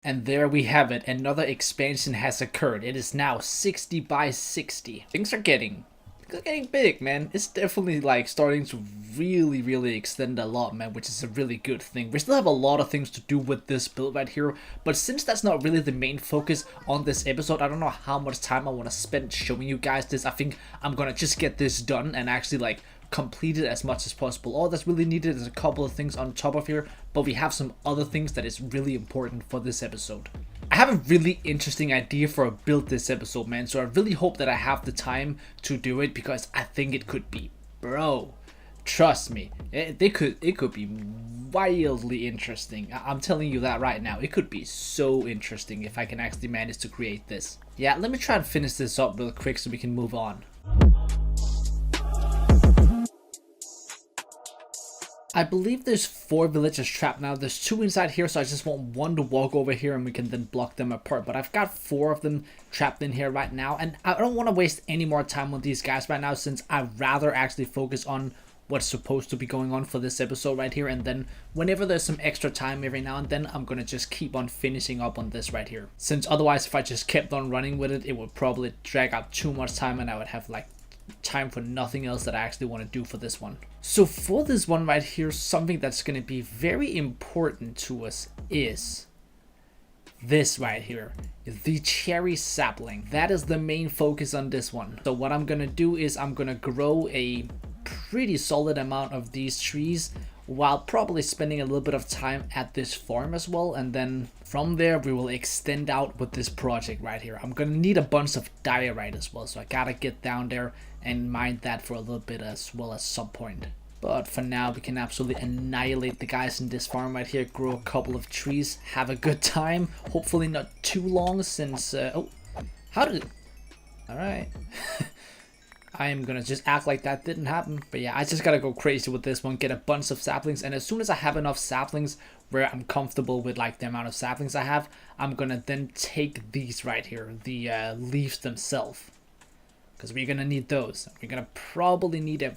And there we have it, another expansion has occurred. It is now 60 by 60. Things are getting big, man. It's definitely like starting to really extend a lot, man, which is a really good thing. We still have a lot of things to do with this build right here, but since that's not really the main focus on this episode, I don't know how much time I want to spend showing you guys this. I think I'm gonna just get this done and actually like complete it as much as possible. All that's really needed is a couple of things on top of here, but we have some other things that is really important for this episode. I have a really interesting idea for a build this episode, man, so I really hope that I have the time to do it because I think it could be, bro, trust me, it could be wildly interesting. I'm telling you that right now. It could be so interesting if I can actually manage to create this. Yeah, let me try and finish this up real quick so we can move on. I believe there's 4 villagers trapped now. There's 2 inside here, so I just want 1 to walk over here and we can then block them apart. But I've got 4 of them trapped in here right now, and I don't want to waste any more time on these guys right now since I'd rather actually focus on what's supposed to be going on for this episode right here, and then whenever there's some extra time every now and then, I'm gonna just keep on finishing up on this right here. Since otherwise if I just kept on running with it, it would probably drag out too much time and I would have like time for nothing else that I actually want to do for this one. So for this one right here, something that's going to be very important to us is this right here, the cherry sapling. That is the main focus on this one. So what I'm going to do is I'm going to grow a pretty solid amount of these trees while probably spending a little bit of time at this farm as well, and then from there we will extend out with this project right here. I'm gonna need a bunch of diorite as well, so I gotta get down there and mine that for a little bit as well at some point. But for now we can absolutely annihilate the guys in this farm right here, grow a couple of trees, have a good time, hopefully not too long since oh, how did it, all right. I am gonna just act like that didn't happen. But yeah, I just gotta go crazy with this one, get a bunch of saplings, and as soon as I have enough saplings where I'm comfortable with like the amount of saplings I have, I'm gonna then take these right here, the leaves themselves, because we're gonna need those. We're gonna probably need a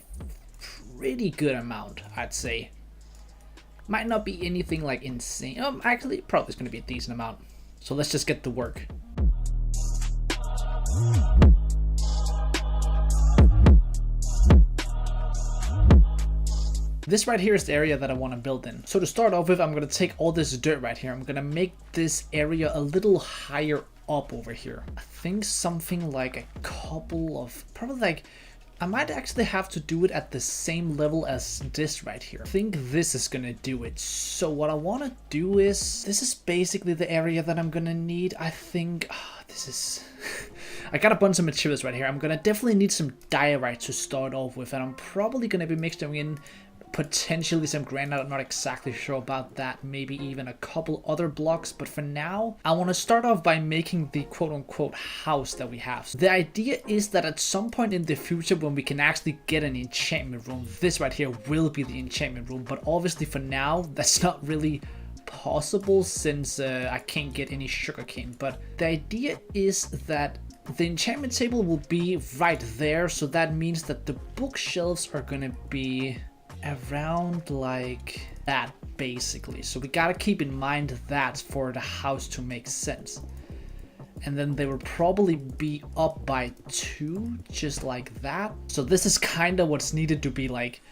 pretty good amount, I'd say. Might not be anything like insane. Actually, probably it's gonna be a decent amount. So let's just get to work. This right here is the area that I want to build in. So to start off with, I'm going to take all this dirt right here. I'm going to make this area a little higher up over here. I think something like a couple of, probably like, I might actually have to do it at the same level as this right here. I think this is going to do it. So what I want to do is, this is basically the area that I'm going to need. I think, this is... I got a bunch of materials right here. I'm going to definitely need some diorite to start off with, and I'm probably going to be mixing in potentially some granite. I'm not exactly sure about that, maybe even a couple other blocks, but for now I want to start off by making the quote-unquote house that we have. So the idea is that at some point in the future when we can actually get an enchantment room, this right here will be the enchantment room, but obviously for now that's not really possible since I can't get any sugarcane. But the idea is that the enchantment table will be right there, so that means that the bookshelves are gonna be around like that basically. So we gotta keep in mind that for the house to make sense. And then they will probably be up by 2, just like that. So this is kind of what's needed to be like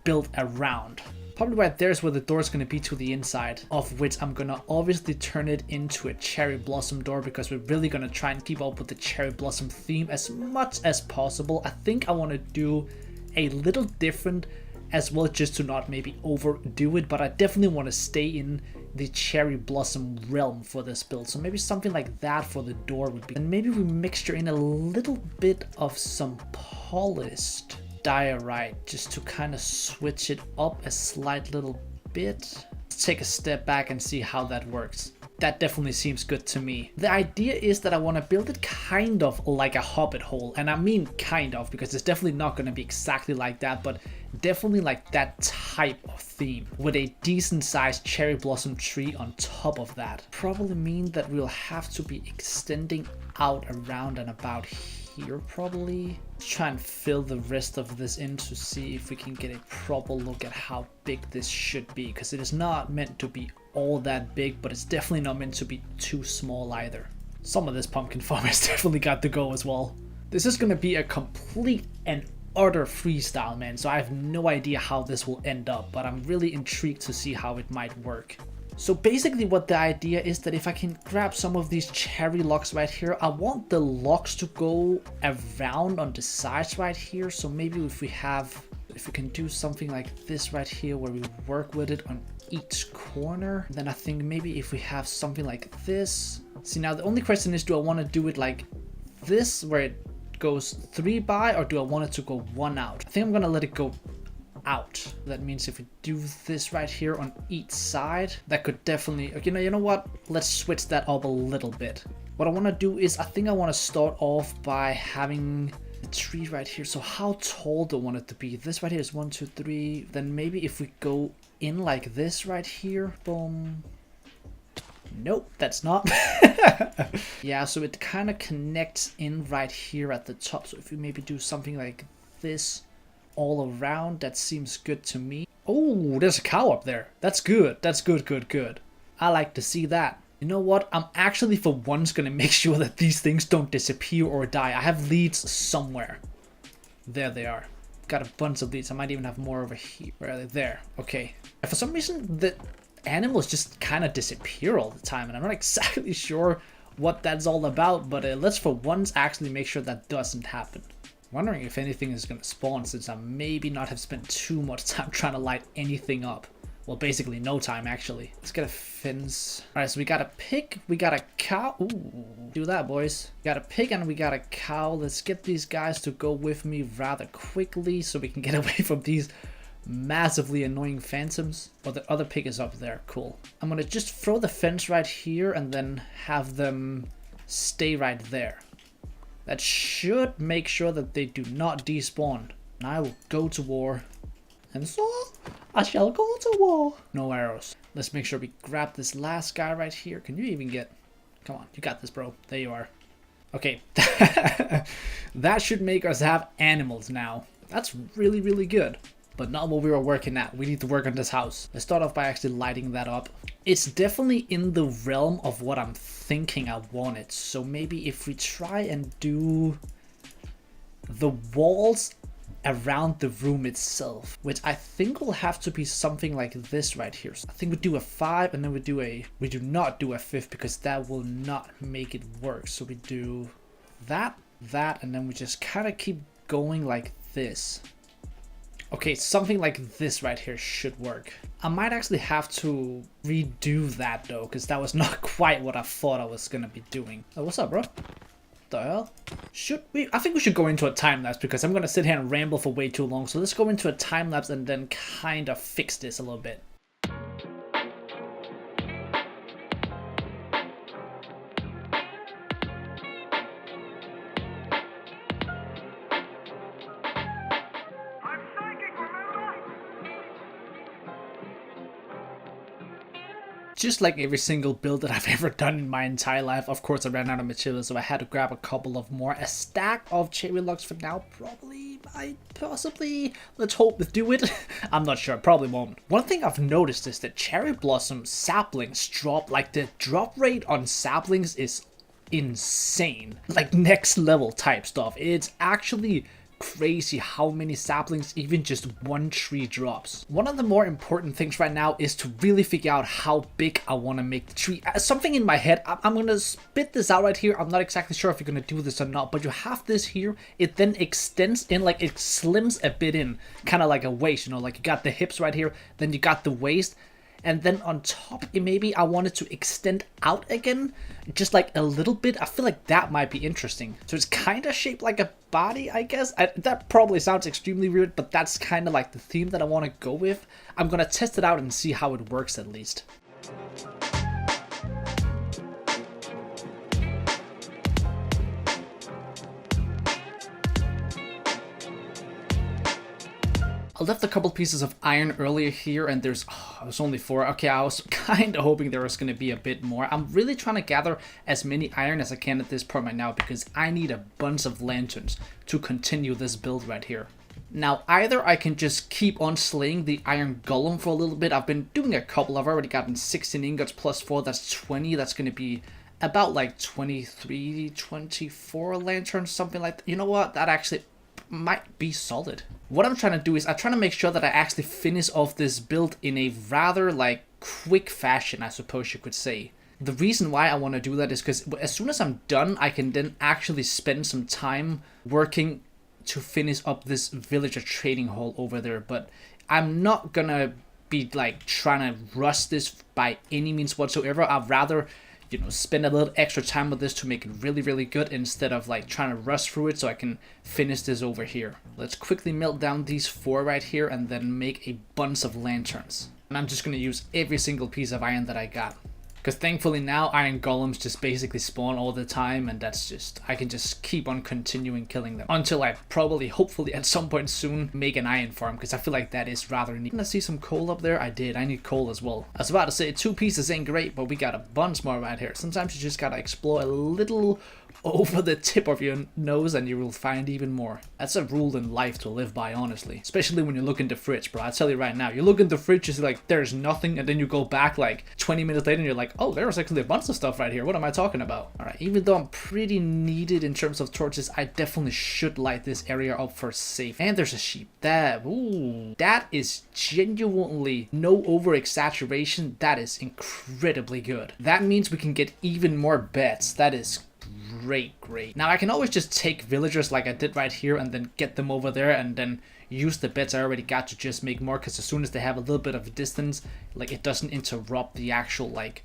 built around. Probably right there is where the door is going to be to the inside, of which I'm going to obviously turn it into a cherry blossom door because we're really going to try and keep up with the cherry blossom theme as much as possible. I think I want to do a little different as well, just to not maybe overdo it, but I definitely want to stay in the cherry blossom realm for this build. So maybe something like that for the door would be, and maybe we mixture in a little bit of some polished diorite just to kind of switch it up a slight little bit. Let's take a step back and see how that works. That definitely seems good to me. The idea is that I want to build it kind of like a Hobbit hole, and I mean kind of because it's definitely not going to be exactly like that, but definitely like that type of theme with a decent sized cherry blossom tree on top of that. Probably mean that we'll have to be extending out around and about here probably. Let's try and fill the rest of this in to see if we can get a proper look at how big this should be, because it is not meant to be all that big, but it's definitely not meant to be too small either. Some of this pumpkin farm has definitely got to go as well. This is going to be a complete and utter freestyle, man, so I have no idea how this will end up, but I'm really intrigued to see how it might work. So basically what the idea is that if I can grab some of these cherry logs right here, I want the logs to go around on the sides right here. So maybe if we can do something like this right here where we work with it on each corner, then I think maybe if we have something like this. See, now the only question is, do I want to do it like this where it goes 3 by, or do I want it to go 1 out? I think I'm gonna let it go out. That means if we do this right here on each side, that could definitely, you know what, let's switch that up a little bit. What I want to do is, I think I want to start off by having the tree right here. So how tall do I want it to be? This right here is 1 2 3. Then maybe if we go in like this right here, boom. Nope, that's not. Yeah, so it kind of connects in right here at the top. So if we maybe do something like this all around, that seems good to me. Oh, there's a cow up there. That's good. That's good, good, good. I like to see that. You know what? I'm actually for once gonna make sure that these things don't disappear or die. I have leads somewhere. There they are. Got a bunch of leads. I might even have more over here. Where are they? There. Okay. For some reason, the animals just kind of disappear all the time, and I'm not exactly sure what that's all about, but let's for once actually make sure that doesn't happen. Wondering if anything is going to spawn, since I maybe not have spent too much time trying to light anything up. Well, basically no time, actually. Let's get a fence. Alright, so we got a pig, we got a cow. Ooh, do that, boys. We got a pig and we got a cow. Let's get these guys to go with me rather quickly so we can get away from these massively annoying phantoms. Oh, the other pig is up there. Cool. I'm going to just throw the fence right here and then have them stay right there. That should make sure that they do not despawn. And I will go to war. And so I shall go to war. No arrows. Let's make sure we grab this last guy right here. Can you even get... Come on, you got this, bro. There you are. Okay. That should make us have animals now. That's really, really good. But not what we were working at. We need to work on this house. Let's start off by actually lighting that up. It's definitely in the realm of what I'm thinking I wanted. So maybe if we try and do the walls around the room itself, which I think will have to be something like this right here. So I think we do a 5 and then we do not do a 5th because that will not make it work. So we do that, and then we just kind of keep going like this. Okay, something like this right here should work. I might actually have to redo that though, because that was not quite what I thought I was gonna be doing. Oh, what's up, bro? The hell? Should we? I think we should go into a time lapse because I'm gonna sit here and ramble for way too long. So let's go into a time lapse and then kind of fix this a little bit. Just like every single build that I've ever done in my entire life, of course I ran out of materials, so I had to grab a couple of more. A stack of cherry logs for now, probably, possibly, let's hope to do it. I'm not sure, probably won't. One thing I've noticed is that cherry blossom saplings drop, like the drop rate on saplings is insane. Like next level type stuff. It's actually crazy how many saplings even just one tree drops. One of the more important things right now is to really figure out how big I want to make the tree. Something in my head, I'm gonna spit this out right here. I'm not exactly sure if you're gonna do this or not, but you have this here. It then extends in, like it slims a bit in, kind of like a waist, you know, like you got the hips right here, then you got the waist. And then on top, maybe I wanted to extend out again, just like a little bit. I feel like that might be interesting. So it's kind of shaped like a body, I guess. That probably sounds extremely weird, but that's kind of like the theme that I want to go with. I'm going to test it out and see how it works at least. I left a couple pieces of iron earlier here, and there's only 4. Okay, I was kind of hoping there was going to be a bit more. I'm really trying to gather as many iron as I can at this point right now because I need a bunch of lanterns to continue this build right here. Now, either I can just keep on slaying the iron golem for a little bit. I've been doing a couple. I've already gotten 16 ingots plus 4. That's 20. That's going to be about like 23, 24 lanterns, something like that. You know what? That actually might be solid. What I'm trying to do is I'm trying to make sure that I actually finish off this build in a rather like quick fashion, I suppose you could say. The reason why I want to do that is because as soon as I'm done, I can then actually spend some time working to finish up this villager trading hall over there. But I'm not gonna be like trying to rush this by any means whatsoever. I'd rather, you know, spend a little extra time with this to make it really, really good instead of like trying to rush through it so I can finish this over here. Let's quickly melt down these 4 right here and then make a bunch of lanterns. And I'm just gonna use every single piece of iron that I got. Because thankfully now iron golems just basically spawn all the time, and that's just, I can just keep on continuing killing them until I probably, hopefully at some point soon, make an iron farm, because I feel like that is rather neat. Didn't I see some coal up there? I did. I need coal as well. I was about to say 2 pieces ain't great, but we got a bunch more right here. Sometimes you just gotta explore a little over the tip of your nose and you will find even more. That's a rule in life to live by, honestly. Especially when you look in the fridge, bro. I tell you right now, you look in the fridge, you see like there's nothing, and then you go back like 20 minutes later and you're like, oh, there's actually a bunch of stuff right here. What am I talking about? Alright, even though I'm pretty needed in terms of torches, I definitely should light this area up for safe. And there's a sheep. That is genuinely no over exaggeration. That is incredibly good. That means we can get even more beds. That is great. Now I can always just take villagers like I did right here and then get them over there and then use the beds I already got to just make more, because as soon as they have a little bit of a distance, like it doesn't interrupt the actual like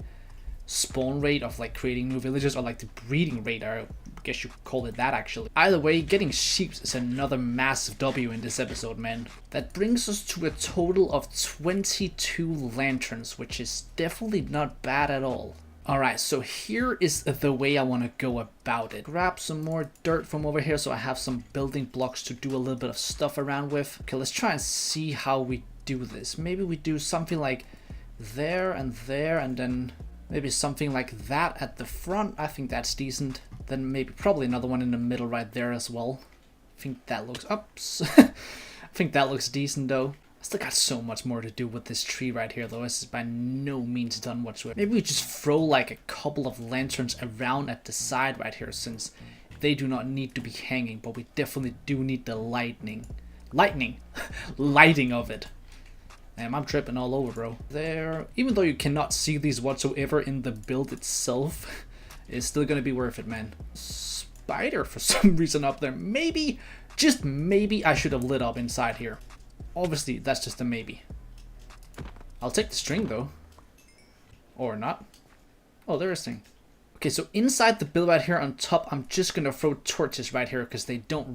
spawn rate of like creating new villagers, or like the breeding rate, or I guess you could call it that actually. Either way, getting sheep is another massive W in this episode, man. That brings us to a total of 22 lanterns, which is definitely not bad at all. Alright, so here is the way I want to go about it. Grab some more dirt from over here so I have some building blocks to do a little bit of stuff around with. Okay, let's try and see how we do this. Maybe we do something like there, and then maybe something like that at the front. I think that's decent. Then maybe probably another one in the middle right there as well. I think that looks... Oops. I think that looks decent though. Still got so much more to do with this tree right here though. This is by no means done whatsoever. Maybe we just throw like a couple of lanterns around at the side right here, since they do not need to be hanging, but we definitely do need the lighting of it. Damn, I'm tripping all over, bro. There, even though you cannot see these whatsoever in the build itself, it's still gonna be worth it, man. Spider for some reason up there. Maybe, just maybe I should have lit up inside here. Obviously, that's just a maybe. I'll take the string, though. Or not. Oh, there is string. Okay, so inside the build right here on top, I'm just going to throw torches right here because they can't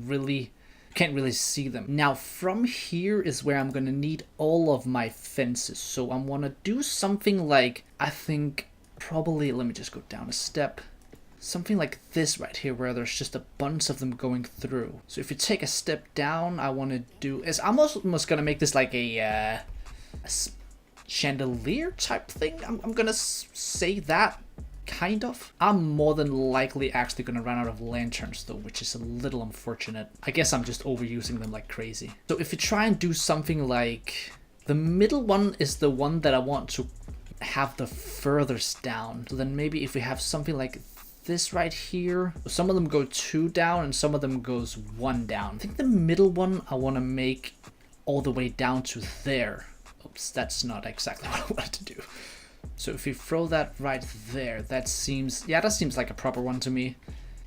really see them. Now, from here is where I'm going to need all of my fences. So I'm going to do something like, I think, probably, let me just go down a step. Something like this right here, where there's just a bunch of them going through. So if you take a step down, I want to do is I'm almost gonna make this like a chandelier type thing. I'm gonna say that, kind of. I'm more than likely actually gonna run out of lanterns though, which is a little unfortunate. I guess I'm just overusing them like crazy. So if you try and do something like the middle one is the one that I want to have the furthest down. So then maybe if we have something like this right here, some of them go 2 down and some of them goes 1 down. I think the middle one I want to make all the way down to there. Oops, that's not exactly what I wanted to do. So if you throw that right there, that seems like a proper one to me.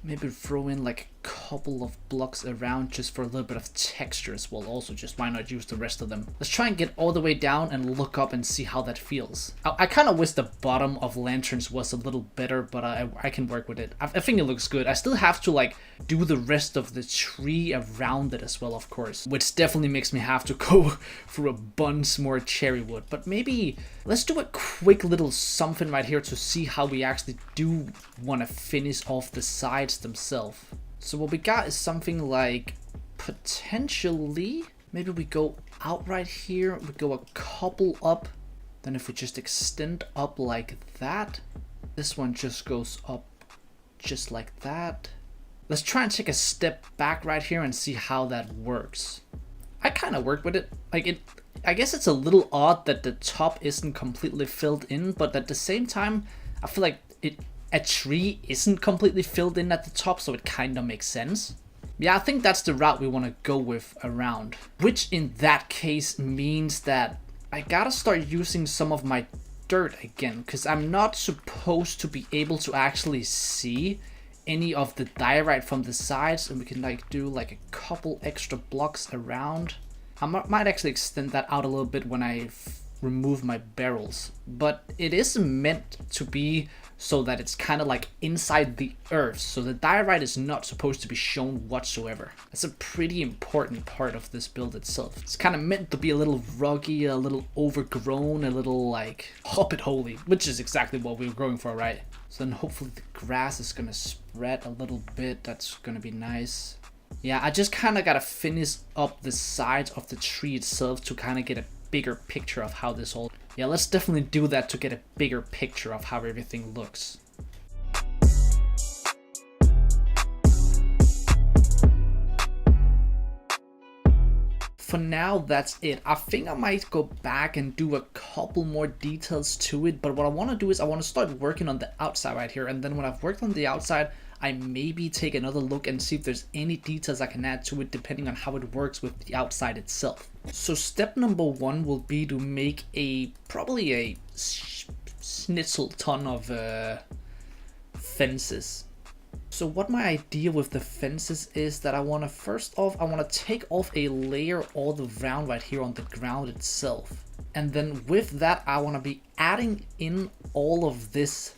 Maybe throw in like a couple of blocks around just for a little bit of texture as well. Also, just why not use the rest of them? Let's try and get all the way down and look up and see how that feels. I kind of wish the bottom of lanterns was a little better, but I can work with it. I think it looks good. I still have to like do the rest of the tree around it as well, of course, which definitely makes me have to go through a bunch more cherry wood. But maybe let's do a quick little something right here to see how we actually do want to finish off the sides themselves. So what we got is something like potentially, maybe we go out right here, we go a couple up, then if we just extend up like that, this one just goes up just like that. Let's try and take a step back right here and see how that works. I kind of work with it. I guess it's a little odd that the top isn't completely filled in, but at the same time, I feel like a tree isn't completely filled in at the top, so it kind of makes sense. Yeah, I think that's the route we want to go with around. Which in that case means that I gotta start using some of my dirt again, because I'm not supposed to be able to actually see any of the diorite from the sides, and we can like do like a couple extra blocks around. I might actually extend that out a little bit when I remove my barrels, but it is meant to be so that it's kind of like inside the earth, so the diorite is not supposed to be shown whatsoever. That's a pretty important part of this build itself. It's kind of meant to be a little ruggy, a little overgrown, a little like Hobbit holy, which is exactly what we were going for, right? So then hopefully the grass is gonna spread a little bit. That's gonna be nice. Yeah, I just kind of gotta finish up the sides of the tree itself to kind of get a bigger picture of how this all... Yeah, let's definitely do that to get a bigger picture of how everything looks. For now, that's it. I think I might go back and do a couple more details to it, but what I want to do is I want to start working on the outside right here, and then when I've worked on the outside, I maybe take another look and see if there's any details I can add to it depending on how it works with the outside itself. So step number one will be to make probably a schnitzel ton of fences. So what my idea with the fences is that I want to first off, I want to take off a layer all around right here on the ground itself. And then with that, I want to be adding in all of this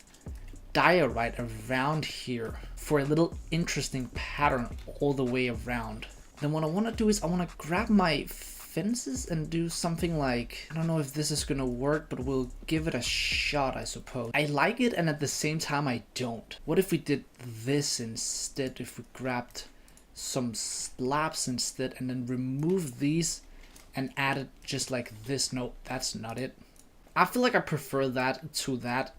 diorite around here for a little interesting pattern all the way around. Then what I want to do is I want to grab my fences and do something like, I don't know if this is gonna work, but we'll give it a shot, I suppose. I like it, and at the same time I don't. What if we did this instead? If we grabbed some slabs instead and then remove these and added just like this? No, that's not it. I feel like I prefer that to that.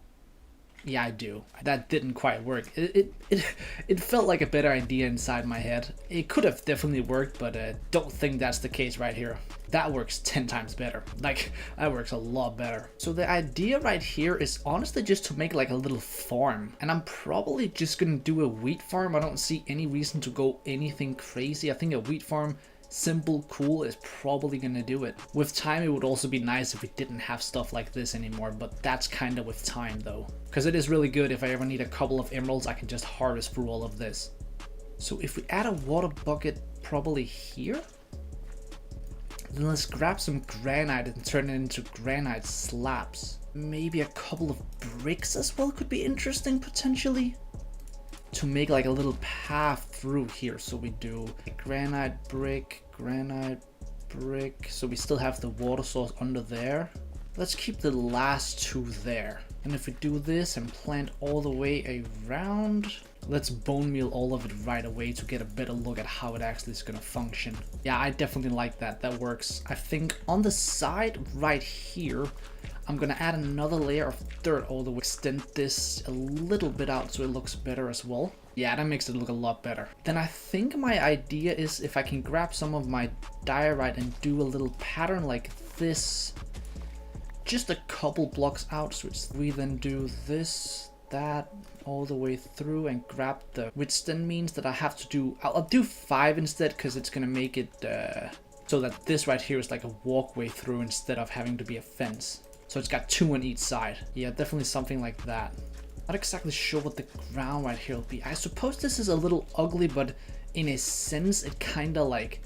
Yeah, I do. That didn't quite work. It felt like a better idea inside my head. It could have definitely worked, but don't think that's the case right here. That works 10 times better. Like, that works a lot better. So the idea right here is honestly just to make like a little farm. And I'm probably just gonna do a wheat farm. I don't see any reason to go anything crazy. I think a wheat farm, simple, cool, is probably gonna do it. With time, it would also be nice if we didn't have stuff like this anymore, but that's kind of with time though. Because it is really good if I ever need a couple of emeralds, I can just harvest through all of this. So if we add a water bucket probably here, then let's grab some granite and turn it into granite slabs. Maybe a couple of bricks as well could be interesting potentially, to make like a little path through here. So we do a granite brick, so we still have the water source under there. Let's keep the last two there. And if we do this and plant all the way around, let's bone meal all of it right away to get a better look at how it actually is going to function. Yeah, I definitely like that. That works. I think on the side right here, I'm gonna add another layer of dirt all the way, extend this a little bit out so it looks better as well. Yeah, that makes it look a lot better. Then I think my idea is if I can grab some of my diorite and do a little pattern like this, just a couple blocks out, so we then do this, that, all the way through and grab the, which then means that I have to do, I'll do 5 instead, because it's gonna make it so that this right here is like a walkway through instead of having to be a fence. So it's got 2 on each side. Yeah, definitely something like that. Not exactly sure what the ground right here will be. I suppose this is a little ugly, but in a sense, it kind of like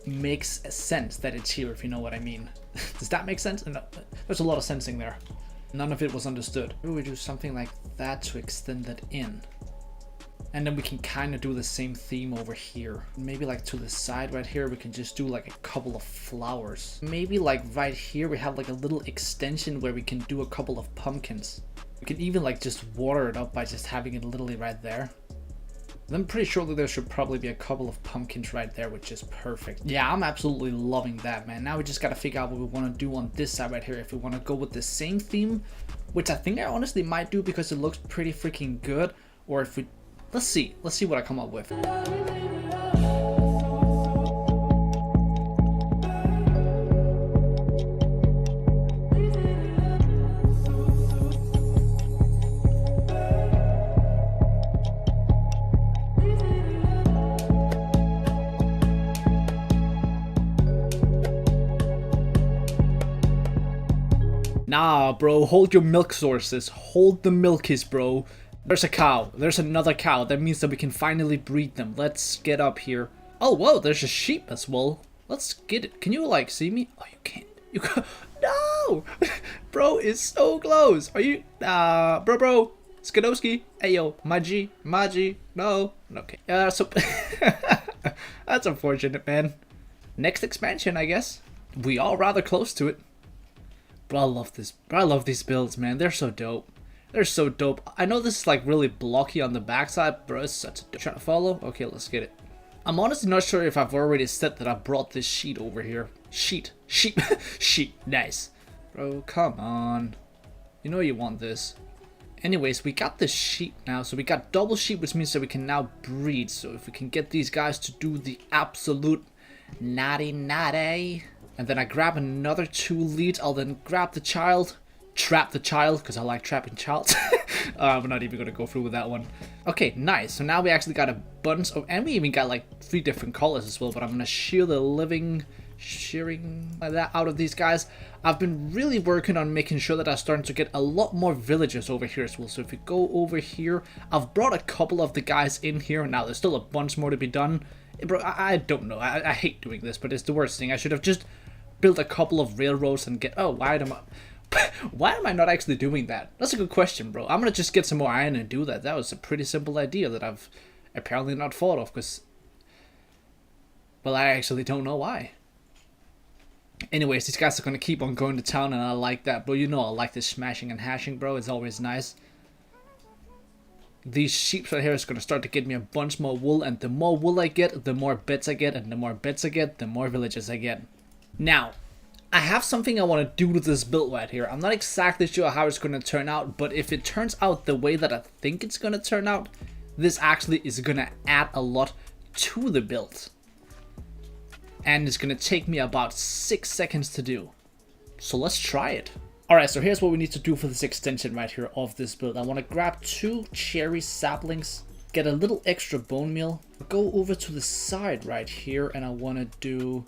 makes a sense that it's here, if you know what I mean. Does that make sense? No, there's a lot of sensing there. None of it was understood. Maybe we do something like that to extend that in. And then we can kind of do the same theme over here. Maybe like to the side right here, we can just do like a couple of flowers. Maybe like right here, we have like a little extension where we can do a couple of pumpkins. We can even like just water it up by just having it literally right there. I'm pretty sure that there should probably be a couple of pumpkins right there, which is perfect. Yeah, I'm absolutely loving that, man. Now we just got to figure out what we want to do on this side right here. If we want to go with the same theme, which I think I honestly might do because it looks pretty freaking good. Or if we, let's see what I come up with. Nah, bro, hold your milk sources. Hold the milkies, bro. There's a cow. There's another cow. That means that we can finally breed them. Let's get up here. Oh, whoa, there's a sheep as well. Let's get it. Can you, like, see me? Oh, you can't. You can't. No! Bro is so close. Are you... bro. Skadowski. Ayo. Maji. No. Okay. So... That's unfortunate, man. Next expansion, I guess. We are rather close to it. Bro, I love this. Bro, I love these builds, man. They're so dope. They're so dope. I know this is like really blocky on the backside, bro. It's such a dope. Trying to follow? Okay, let's get it. I'm honestly not sure if I've already said that I brought this sheet over here. Sheet. Nice. Bro, come on. You know you want this. Anyways, we got this sheep now. So we got double sheep, which means that we can now breed. So if we can get these guys to do the absolute naughty. And then I grab another 2 leads. I'll then grab the child. Trap the child, because I like trapping child. I'm not even going to go through with that one. Okay, nice. So now we actually got a bunch of... And we even got like 3 different colors as well. But I'm going to shear the living... shearing like that out of these guys. I've been really working on making sure that I'm starting to get a lot more villagers over here as well. So if we go over here, I've brought a couple of the guys in here. Now there's still a bunch more to be done. Bro, I don't know. I hate doing this, but it's the worst thing. I should have just built a couple of railroads and get... Oh, why am I not actually doing that? That's a good question, bro. I'm gonna just get some more iron and do that. That was a pretty simple idea that I've apparently not thought of, because... Well, I actually don't know why. Anyways, these guys are gonna keep on going to town, and I like that, bro. You know I like this smashing and hashing, bro. It's always nice. These sheep right here is gonna start to get me a bunch more wool, and the more wool I get, the more bits I get, and the more bits I get, the more villages I get. Now, I have something I want to do to this build right here. I'm not exactly sure how it's going to turn out, but if it turns out the way that I think it's going to turn out, this actually is going to add a lot to the build. And it's going to take me about 6 seconds to do. So let's try it. Alright, so here's what we need to do for this extension right here of this build. I want to grab 2 cherry saplings, get a little extra bone meal, go over to the side right here, and I want to do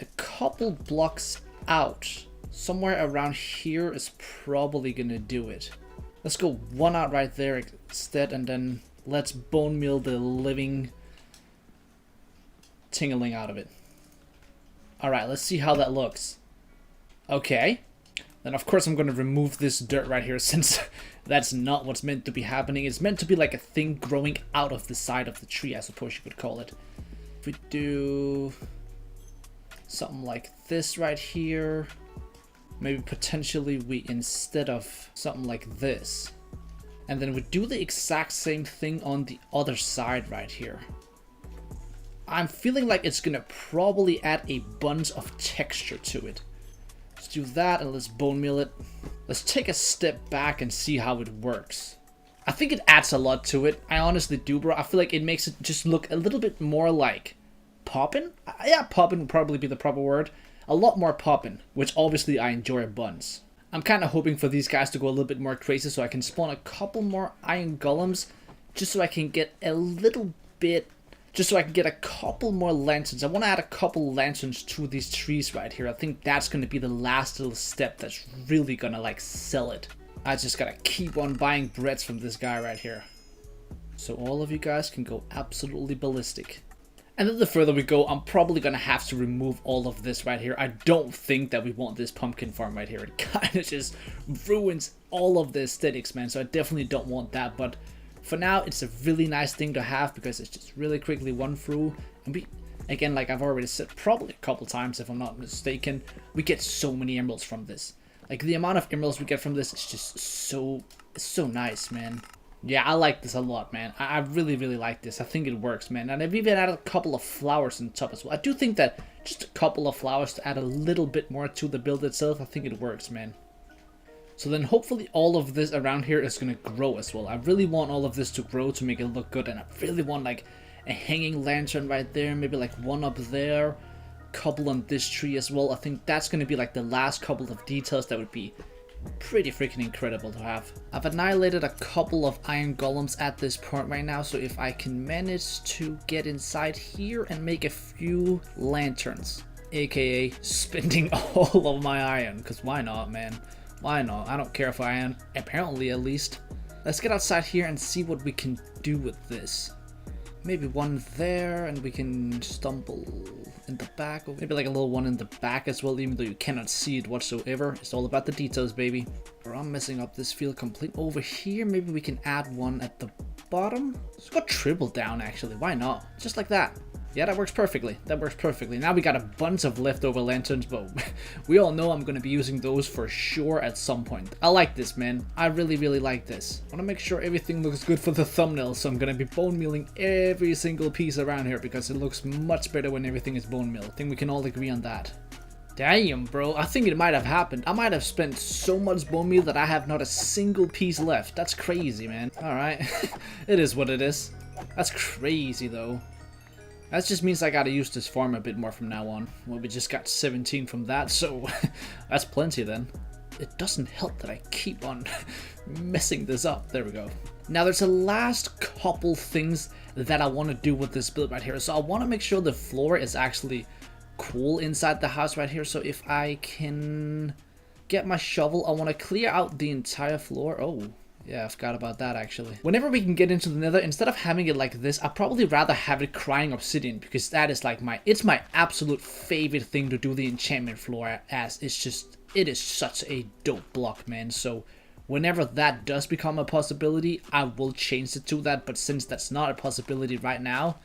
a couple blocks out. Somewhere around here is probably gonna do it. Let's go 1 out right there instead, and then let's bone meal the living tingling out of it. Alright, let's see how that looks. Okay. Then of course I'm gonna remove this dirt right here, since that's not what's meant to be happening. It's meant to be like a thing growing out of the side of the tree, I suppose you could call it. If we do something like this right here, maybe potentially we, instead of something like this, and then we do the exact same thing on the other side right here. I'm feeling like it's gonna probably add a bunch of texture to it. Let's do that, and let's bone meal it. Let's take a step back and see how it works. I think it adds a lot to it. I honestly do, bro. I feel like it makes it just look a little bit more like poppin'? Yeah, poppin' would probably be the proper word. A lot more poppin', which obviously I enjoy a bunch. I'm kind of hoping for these guys to go a little bit more crazy so I can spawn a couple more iron golems, just so I can get a little bit, just so I can get a couple more lanterns. I want to add a couple lanterns to these trees right here. I think that's going to be the last little step that's really going to like sell it. I just got to keep on buying breads from this guy right here. So all of you guys can go absolutely ballistic. And then the further we go, I'm probably going to have to remove all of this right here. I don't think that we want this pumpkin farm right here. It kind of just ruins all of the aesthetics, man. So I definitely don't want that. But for now, it's a really nice thing to have because it's just really quickly run through. And we, again, like I've already said probably a couple times if I'm not mistaken, we get so many emeralds from this. Like the amount of emeralds we get from this is just so nice, man. Yeah, I like this a lot, man. I really, really like this. I think it works, man. And I've even added a couple of flowers on top as well. I do think that just a couple of flowers to add a little bit more to the build itself, I think it works, man. So then hopefully all of this around here is going to grow as well. I really want all of this to grow to make it look good. And I really want like a hanging lantern right there. Maybe like one up there. Couple on this tree as well. I think that's going to be like the last couple of details that would be pretty freaking incredible to have. I've annihilated a couple of iron golems at this point right now, so if I can manage to get inside here and make a few lanterns, aka spending all of my iron, because why not, man? Why not? I don't care if I am. Apparently, at least. Let's get outside here and see what we can do with this. Maybe one there, and we can stumble in the back. Maybe like a little one in the back as well, even though you cannot see it whatsoever. It's all about the details, baby. Or I'm messing up this field complete. Over here, maybe we can add one at the bottom. Let's go triple down, actually. Why not? Just like that. Yeah, that works perfectly. That works perfectly. Now we got a bunch of leftover lanterns, but we all know I'm going to be using those for sure at some point. I like this, man. I really, really like this. I want to make sure everything looks good for the thumbnail, so I'm going to be bone milling every single piece around here because it looks much better when everything is bone milled. I think we can all agree on that. Damn, bro. I think it might have happened. I might have spent so much bone meal that I have not a single piece left. That's crazy, man. Alright. It is what it is. That's crazy, though. That just means I gotta use this farm a bit more from now on. Well, we just got 17 from that, so that's plenty then. It doesn't help that I keep on messing this up. There we go. Now there's a last couple things that I want to do with this build right here. So I want to make sure the floor is actually cool inside the house right here. So if I can get my shovel, I want to clear out the entire floor. Oh. Yeah, I forgot about that actually. Whenever we can get into the nether, instead of having it like this, I'd probably rather have it crying obsidian, because that is like it's my absolute favorite thing to do the enchantment floor as. It is such a dope block, man. So whenever that does become a possibility, I will change it to that. But since that's not a possibility right now,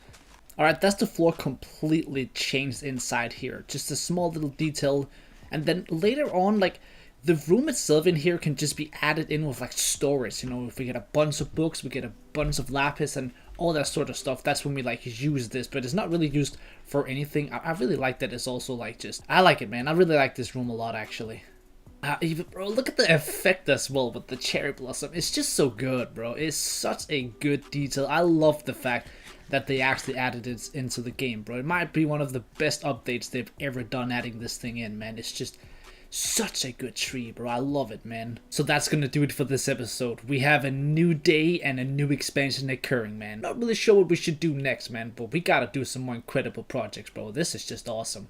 alright, that's the floor completely changed inside here. Just a small little detail. And then later on, like, the room itself in here can just be added in with like storage, you know, if we get a bunch of books, we get a bunch of lapis and all that sort of stuff. That's when we like use this, but it's not really used for anything. I really like that it's also like I like it, man. I really like this room a lot, actually. Even, bro, look at the effect as well with the cherry blossom. It's just so good, bro. It's such a good detail. I love the fact that they actually added it into the game, bro. It might be one of the best updates they've ever done adding this thing in, man. It's just such a good tree, bro. I love it, man. So that's gonna do it for this episode. We have a new day and a new expansion occurring, man. Not really sure what we should do next, man, but we gotta do some more incredible projects, bro. This is just awesome.